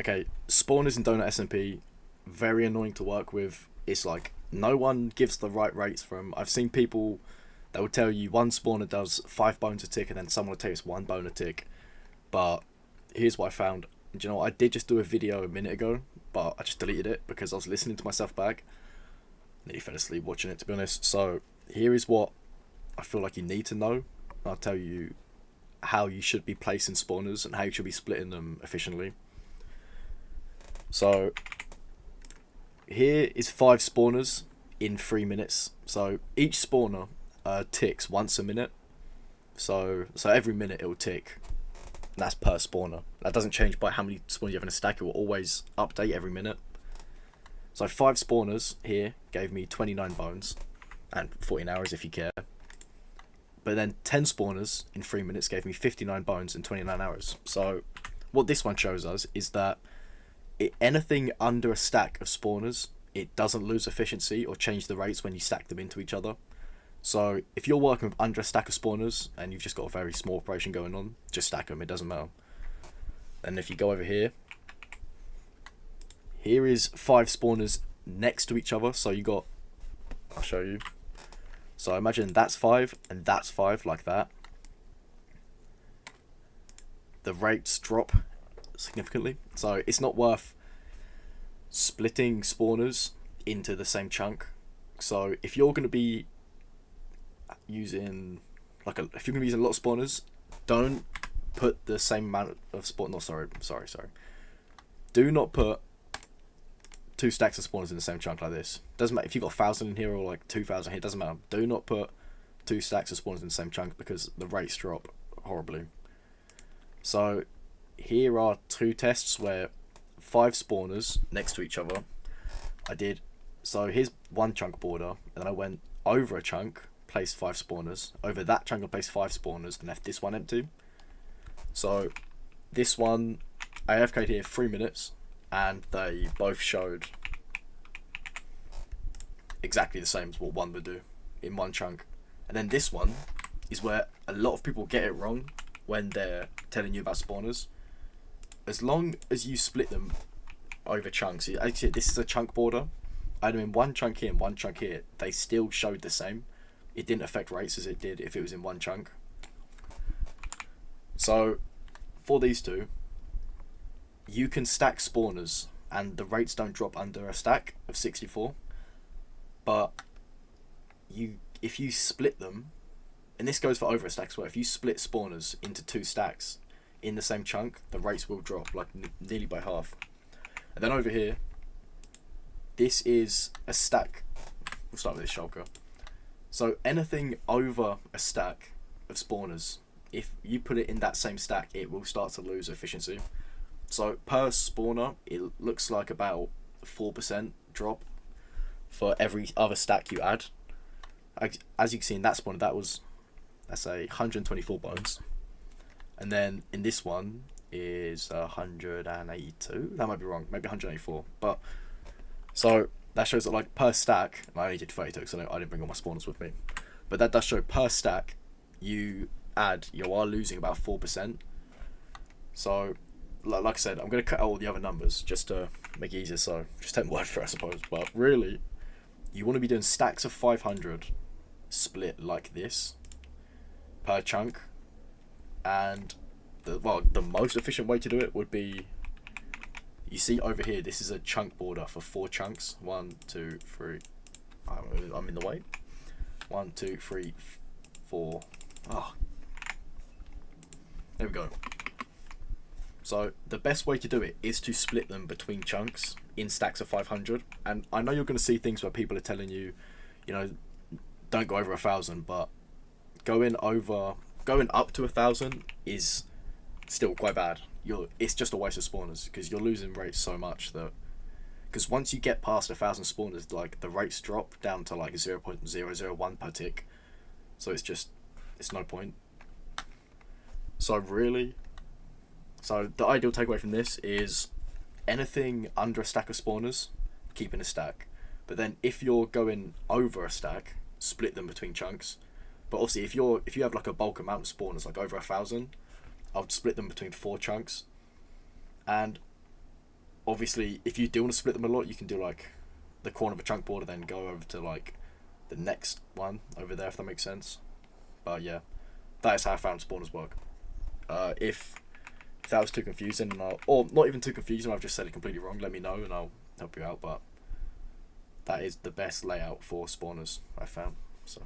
Okay, spawners in Donut SMP, very annoying to work with. It's like no one gives the right rates from. I've seen people that will tell you one spawner does 5 bones a tick, and then someone will tell you it's 1 bone a tick. But here's what I found. Do you know what? I did just do a video a minute ago, but I just deleted it because I was listening to myself back. Nearly fell asleep watching it, to be honest. So here is what I feel like you need to know. I'll tell you how you should be placing spawners and how you should be splitting them efficiently. So here is 5 spawners in 3 minutes. So each spawner ticks once a minute. So every minute it will tick. And that's per spawner. That doesn't change by how many spawners you have in a stack. It will always update every minute. So 5 spawners here gave me 29 bones and 14 hours if you care. But then 10 spawners in 3 minutes gave me 59 bones and 29 hours. So what this one shows us is that anything under a stack of spawners, it doesn't lose efficiency or change the rates when you stack them into each other. So if you're working with under a stack of spawners and you've just got a very small operation going on, just stack them, it doesn't matter. And if you go over here, here is 5 spawners next to each other. So you got, I'll show you. So imagine that's 5 and that's 5 like that. The rates drop significantly. So it's not worth splitting spawners into the same chunk. So if you're going to be using if you're going to be using a lot of spawners, don't put the same amount of spawn. No, sorry. Do not put 2 stacks of spawners in the same chunk like this. Doesn't matter if you've got 1,000 in here or like 2,000 here. Doesn't matter. Do not put 2 stacks of spawners in the same chunk because the rates drop horribly. So here are 2 tests where 5 spawners next to each other. I did. So here's one chunk border, and then I went over a chunk, placed 5 spawners. Over that chunk, I placed 5 spawners, and left this one empty. So this one, I AFK'd here 3 minutes, and they both showed exactly the same as what one would do in one chunk. And then this one is where a lot of people get it wrong when they're telling you about spawners. As long as you split them over chunks, actually this is a chunk border. I had them in one chunk here and one chunk here. They still showed the same. It didn't affect rates as it did if it was in one chunk. So for these two, you can stack spawners and the rates don't drop under a stack of 64. But if you split them, and this goes for over a stack as well, if you split spawners into 2 stacks in the same chunk, the rates will drop like nearly by half. And then over here, this is a stack. We'll start with this shulker. So anything over a stack of spawners, if you put it in that same stack, it will start to lose efficiency. So per spawner, it looks like about 4% drop for every other stack you add. As you can see in that spawner, that's a 124 bones. And then in this one is 182. That might be wrong, maybe 184. But so that shows that like per stack, and I only did 32 because I didn't bring all my spawners with me. But that does show per stack you are losing about 4%. So like I said, I'm going to cut out all the other numbers just to make it easier. So just take my word for it, I suppose. But really, you want to be doing stacks of 500 split like this per chunk. And the most efficient way to do it would be, you see over here, this is a chunk border for 4 chunks. 1, 2, 3. I'm in the way. 1, 2, 3, 4. Oh, there we go. So the best way to do it is to split them between chunks in stacks of 500. And I know you're going to see things where people are telling you, don't go over 1,000, but going up to 1,000 is still quite bad. It's just a waste of spawners because you're losing rates so much because once you get past 1,000 spawners, like the rates drop down to like 0.001 per tick. So it's no point. So the ideal takeaway from this is anything under a stack of spawners, keep in a stack. But then if you're going over a stack, split them between chunks. But obviously if you have like a bulk amount of spawners, like over 1,000, I would split them between 4 chunks. And obviously, if you do want to split them a lot, you can do like the corner of a chunk board and then go over to like the next one over there, if that makes sense. But yeah, that is how I found spawners work. If that was too confusing, or not even too confusing, I've just said it completely wrong, let me know and I'll help you out. But that is the best layout for spawners I found. So.